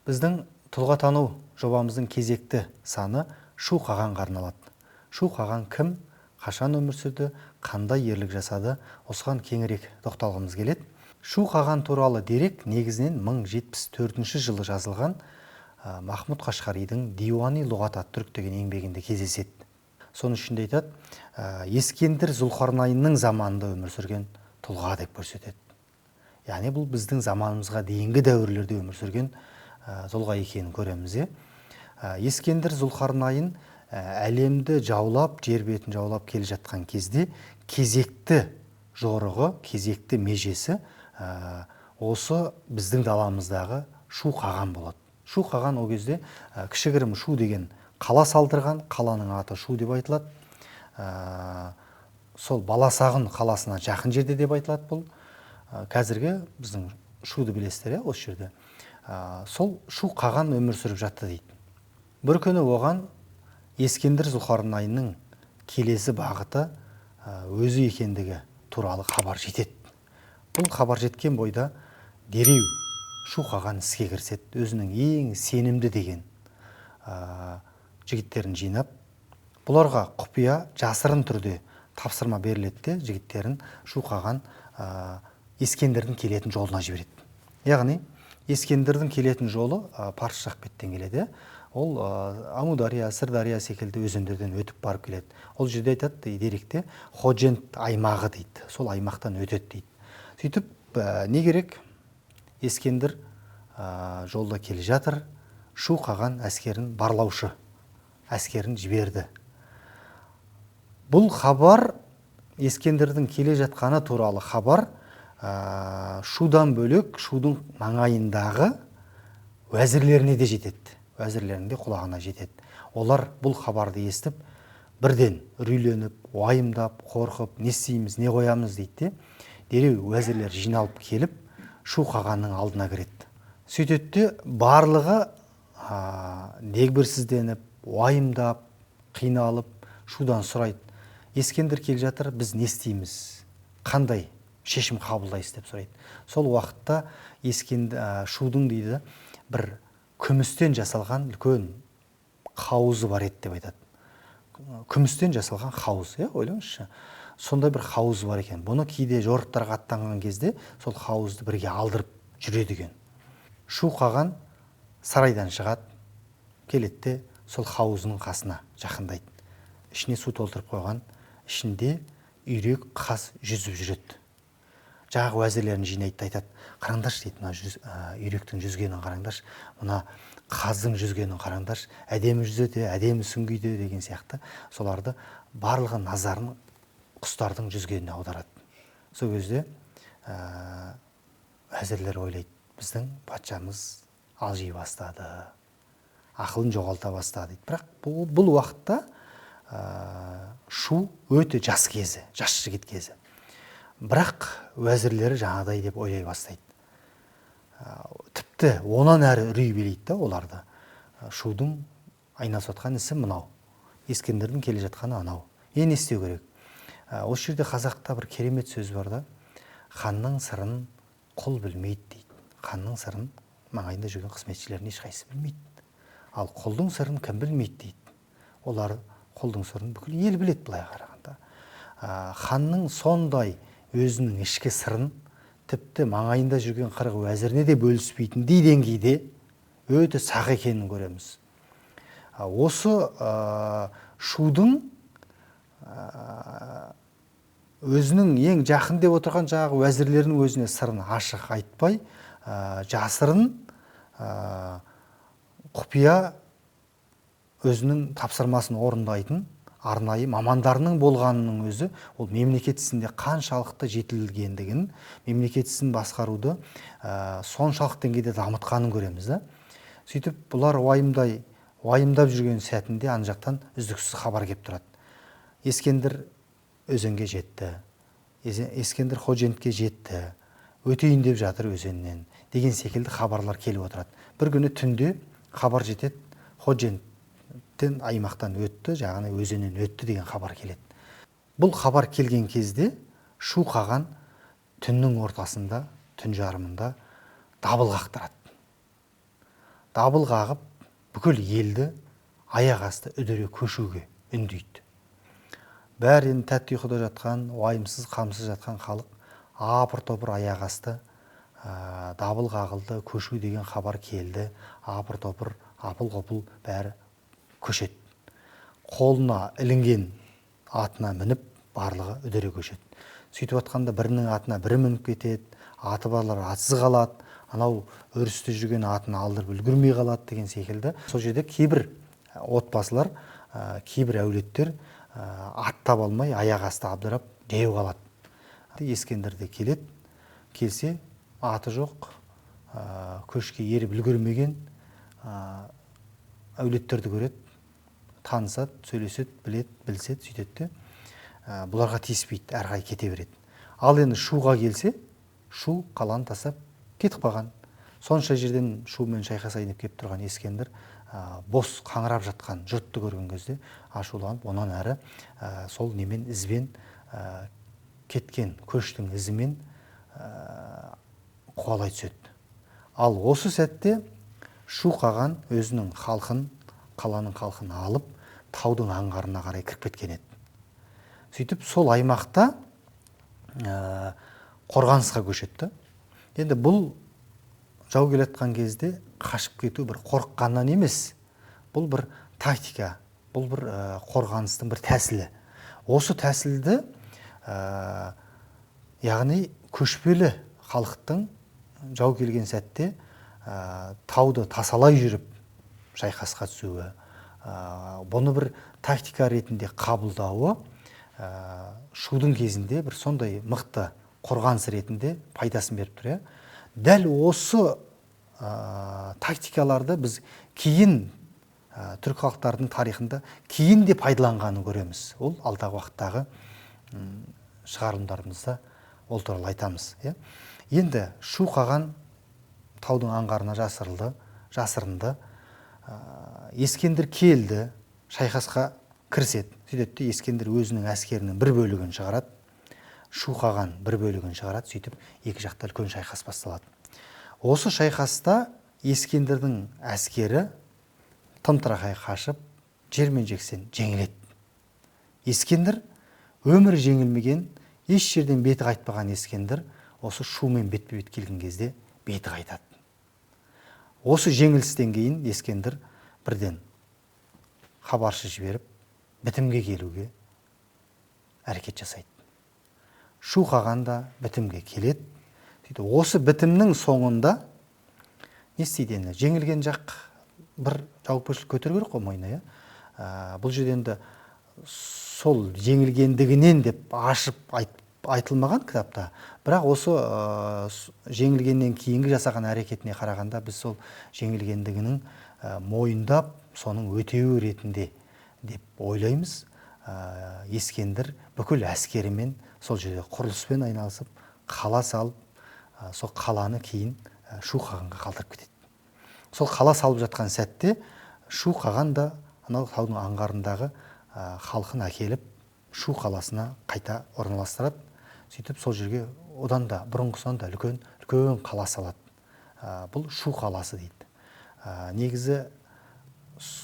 Біздің тұлға тану жобамыздың кезекті саны Шу Қағанға арналады. Шу Қаған кім, қашан өмір сүрді, қандай ерлік жасады, осыған кеңірек тоқталғымыз келеді. Шу Қаған туралы дерек негізінен 1074 жылы жазылған Махмұд Қашқаридың Диуани Лұғат ат-Түрк деген еңбегінде кездеседі. Соның ішінде айтады, Ескендір Зұлқарнайынның заманында өмір сүрген тұлға деп көрсетеді. Яғни бұл біздің заманымызға дейінгі дәуірлерде өмір сүрген тұлға екенін көреміз. Ескендір Зұлқарнайын әлемді жаулап, жер бетін жаулап келе жатқан кезде кезекті жорығы, кезекті межесі осы біздің даламыздағы Шу Қаған болады. Шу Қаған ол кезде кішігірім Шу деген қала салдырған, қаланың аты Шу деп айтылады. Сол Баласағұн қаласына жақын жерде деп айтылады бұл. Қазіргі біздің Шуды білесіздер, осы жерде. Сол Шу Қаған өмір сүріп жатты дейді. Бір күні оған Ескендір Зұлқарнайынның келесі бағыты өзі екендігі туралы хабар жетеді. Бұл хабар жеткен бойда дереу Шу Қаған іске кіріседі. Өзінің ең сенімді деген жігіттерін жинап, бұларға құпия жасырын түрде тапсырма беріледі де, жігіттерін Шу Қаған Ескендірдің келетін жолына жібереді. Яғни Ескендірдің келетін жолы Парсы жақ беттен келеді. Ол Амудария, Сырдария секілді өзендерден өтіп барып келеді. Ол жерде айтады, деректе Ходжент аймағы дейді. Сол аймақтан өтеді дейді. Сөйтіп не керек? Ескендір жолда келе жатыр. Шу Қаған әскерін барлаушы әскерін жіберді. Бұл хабар, Ескендірдің келе жатқаны туралы хабар, Шудан бөлек Шудың маңайындағы уәзірлеріне де жетеді. Уәзірлерінің де құлағына жетеді. Олар бұл хабарды естіп, бірден үрейленіп, уайымдап, қорқып, не істейміз, не қоямыз дейді. Дереу уәзірлер жиналып келіп, Шу Қағанның алдына кіреді. Сөйтеді, барлығы дегбірсізденіп, уайымдап, қиналып, Шудан сұрайды. Ескендір келе жатыр, біз не істейміз? Қандай шешім қабылдайсыз деп сұрайды. Сол уақытта Шудың дейді, бір күмістен жасалған үлкен қауызы бар еді деп айтады. Күмістен жасалған қауыз, ойлаңызшы. Сондай бір қауыз бар екен. Бұны кейде жорықтарға аттанған кезде сол қауызды бірге алдырып жүреді екен. Шу Қаған сарайдан шығады, келеді, сол қауызының қасына жақындайды. Ішіне су толтырып қойған, ішінде үйрек қаз жүзіп жүреді. Жағы уәзірлерін жинайды, айтады, қараңдаршы дейді, мына үйректің жүзгенін қараңдаршы, мына қаздың жүзгенін қараңдаршы, әдемі жүзеді, әдемі сүңгиді деген сияқты. Соларды барлығы назарын құстардың жүзгеніне аударады. Сол кезде уәзірлер ойлайды, біздің патшамыз алжи бастады, ақылын жоғалта бастады. Бірақ бұл уақытта Шу өте жас кезі, жас жігіт кезі. Бірақ уәзірлері жаңадай деп ойлай бастайды. Тіпті онан әрі үрей билейді оларды. Шудың айналысып жатқан ісі мынау. Ескендірдің келе жатқаны анау. Не істеу керек? Осы жерде қазақта бір керемет сөз бар да, ханның сырын құл білмейді дейді. Ханның сырын маңайында жүрген қызметшілердің ешқайсысы білмейді. Ал құлдың сырын кім білмейді дейді. Олар құлдың сырын бүкіл ел біледі былай қарағанда. Ханның сондай өзінің ішкі сырын тіпті маңайында жүрген қырық уәзіріне де бөліспейтіндей деңгейде өте сақ екенін көреміз. Осы Шудың өзінің ең жақын деп отырған жағы уәзірлерінің өзіне сырын ашық айтпай, жасырын құпия өзінің тапсырмасын орындайтын арнайы мамандарының болғанының өзі, ол мемлекет ісінде қаншалықты жетілгендігін, мемлекет ісін басқаруды соншалық деңгейде дамытқанын көреміз. Сөйтіп, бұлар уайымдап жүрген сәтінде ана жақтан үздіксіз хабар келіп тұрады. Ескендір өзенге жетті, Ескендір Ходжентке жетті, өтейін деп жатыр өзеннен деген секілді хабарлар келіп отырады. Бір күні түнде хабар жетеді, Ходженттен аймақтан өтті, жағаны өзеннен өтті деген хабар келеді. Бұл хабар келген кезде Шу Қаған түннің ортасында, түн жарымында дабыл қақтырады. дабыл қағып бүкіл елді аяқ асты үдере көшуге үндейді. Бәрі енді тәтті ұйқыда жатқан, уайымсыз, қамсыз жатқан халық апыр-топыр аяқ асты, дабыл қағылды, көшу деген хабар келді, апыр-топыр, апыл-ғұпыл бәрі көшеді. Қолына ілінген атына мініп, барлығы үдере көшеді. Сөйтіп атқанда бірінің атына бірі мініп кетеді, аты барлар атсыз қалады, анау өрісте жүрген атын алдырып үлгірмей қалады деген секілді. Сол жерде кейбір отбасылар, кейбір әулеттер ат таба алмай аяқ асты абдырап жаяу қалады. Ескендір де келеді, келсе аты жоқ, көшке еріп үлгермеген әулеттерді көреді, танысады, сөйлеседі, біледі, білседі, сөйтеді. Бұларға тиіспейді, әрқай кете береді. Ал енді шуға келсе, шу қаланы тастап кетіп қалған. Сонша жерден шумен шайқасайын деп келіп тұрған Ескендір бос қаңырап жатқан жұртты көрген кезде ашуланып, онан әрі сол немен ізбен кеткен көштің ізімен қуалай түседі. Ал осы сәтте шу қаған өзінің халқын, қаланың халқын алып, таудың аңғарына қарай кіріп кеткен еді. Сөйтіп сол аймақта қорғанысқа көшетті. Енді бұл жау келатқан кезде қашып кету бір қорыққаннан емес, бұл бір тактика, бұл бір қорғаныстың бір тәсілі. Осы тәсілді яғни көшпелі халықтың жау келген сәтте тауды тасалай жүріп шайқасқа түсуі, бұны бір тактика ретінде қабылдауы шудың кезінде бір сондай мықты қорғаныс ретінде пайдасын беріп тұр. Дәл осы тактикаларды біз кейін түрік халықтарының тарихында кейін де пайдаланғанын көреміз. Ол алдағы уақыттағы шығарылымдарымызда ол туралы айтамыз. Енді шу қаған таудың аңғарына жасырынды. Ескендір келді, шайқасқа кіріседі. Сөйтеді, Ескендір өзінің әскерінің бір бөлігін шығарады, шу қаған бір бөлігін шығарады, сөйтіп екі жақта үлкен шайқас басталады. Осы шайқаста Ескендірдің әскері тым-тырақай қашып, жермен-жексен жеңіледі. Ескендір өмірі жеңілмеген, еш жерден беті қайтпаған Ескендір осы шумен бетпе-бет келген кезде беті қайтады. Осы жеңілістен кейін Ескендір бірден хабаршы жіберіп, бітімге келуге әрекет жасайды. Шу қаған да бітімге келеді. Осы бітімнің соңында не істейді енді? Жеңілген жақ бір жауапкершілік көтеру керек қой мойнына. Бұл жерде енді сол жеңілгендігінен деп ашып айтылмаған кітапта, бірақ осы жеңілгеннен кейінгі жасаған әрекетіне қарағанда біз сол жеңілгендігінің мойындап, соның өтеуі ретінде деп ойлаймыз. Ескендір бүкіл әскерімен сол жерде құрылыспен айналысып, қала салып, сол қаланы кейін шу қағанға қалдырып кетеді. Сол қала салып жатқан сәтте шу қаған да анау таудың аңғарындағы халқын әкеліп шу қаласына қайта орналастырады. Сөйтіп сол жерге одан да бұрынғысынан да үлкен қала салады. Бұл шу қаласы дейді. Негізі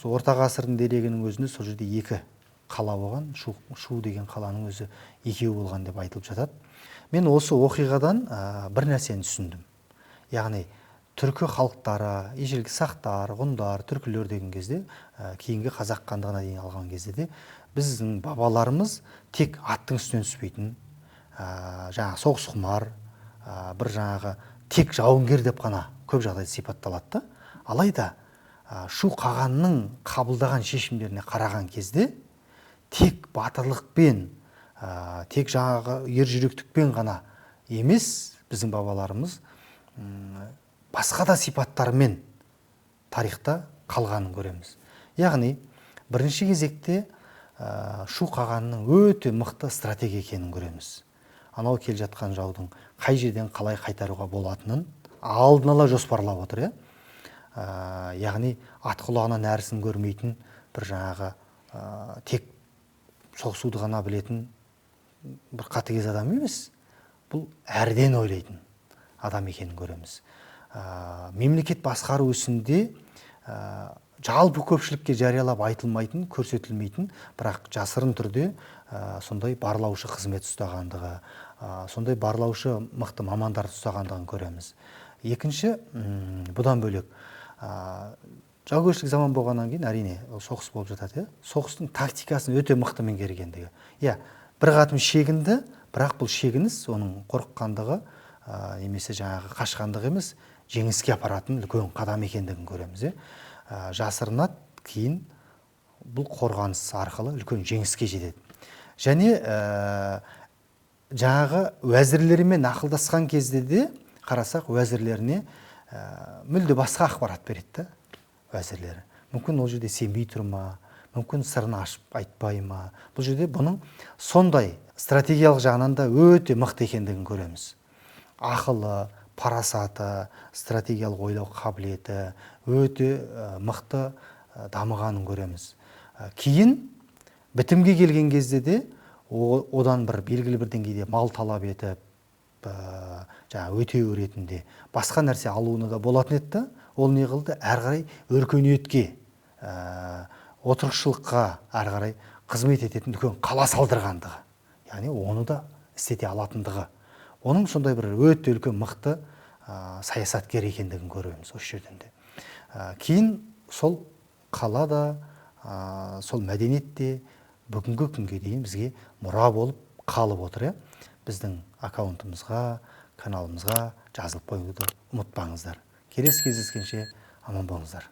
орта ғасырдың дерегінің өзінде сол жерде екі қала болған, шу деген қаланың өзі екеу болған деп айтылып жатады. Мен осы оқиғадан бір нәрсені түсіндім. Яғни түркі халықтары, ежелгі сақтар, ғұндар, түркілер деген кезде, кейінгі қазақ хандығына дейін алған кезде де біздің бабаларымыз тек аттың үстінен түспейтін, жаңағы соғысқұмар, бір жаңағы тек жауынгер деп қана көп жағдайда сипатталады. Алайда шу қағанның қабылдаған шешімдеріне қараған кезде тек батырлықпен, тек жаңағы ержүректікпен ғана емес, біздің бабаларымыз басқа да сипаттармен тарихта қалғанын көреміз. Яғни бірінші кезекте шу қағанның өте мықты стратегия екенін көреміз. Анау келе жатқан жаудың қай жерден қалай қайтаруға болатынын алдын ала жоспарлап отыр. Яғни ат құлағынан әрісін көрмейтін бір жаңағы тек соғысуды ғана білетін бір қатыгез адам емес, бұл әрден ойлайтын адам екенін көреміз. Мемлекет басқару ісінде жалпы көпшілікке жариялап айтылмайтын, көрсетілмейтін, бірақ жасырын түрде сондай барлаушы қызмет ұстағандығы, сондай барлаушы мықты мамандарды ұстағандығын көреміз. Екінші, бұдан бөлек, жаугершілік заман болғаннан кейін әрине соғыс болып жатады. Соғыстың тактикасын өте мықты меңгергендігі. Бір қатым шегінді, бірақ бұл шегініс оның қорыққандығы немесе жаңағы қашқандығы емес, жеңіске апаратын үлкен қадам екендігін көреміз. Жасырынады, кейін бұл қорғаныс арқылы үлкен жеңіске жетеді. Және жаңағы уәзірлерімен ақылдасқан кезде де қарасақ, уәзірлеріне мүлде басқа ақпарат береді уәзірлері. Мүмкін ол жерде сенбей тұр ма, мүмкін сырын ашып айтпай ма. Бұл жерде бұның сондай стратегиялық жағынан да өте мықты екендігін көреміз. Ақылы, парасаты, стратегиялық ойлау қабілеті өте мықты дамығанын көреміз. Кейін бітімге келген кезде де одан бір белгілі бір деңгейде мал талап етіп, өтеу ретінде басқа нәрсе алуына да болатын еді. Ол не қылды? Әрі қарай өркениетке, отырықшылыққа әрі қарай қызмет ететін үлкен қала салдырғандығы. Яғни оны да істете алатындығы. Оның сондай бір өте үлкен мықты саясаткер екендігін көреміз осы жерден де. Кейін сол қала да, сол мәдениет те бүгінгі күнге дейін бізге мұра болып қалып отыр. Біздің аккаунтымызға, каналымызға жазылып қоюды ұмытпаңыздар. Келесі кездескенше аман болыңыздар.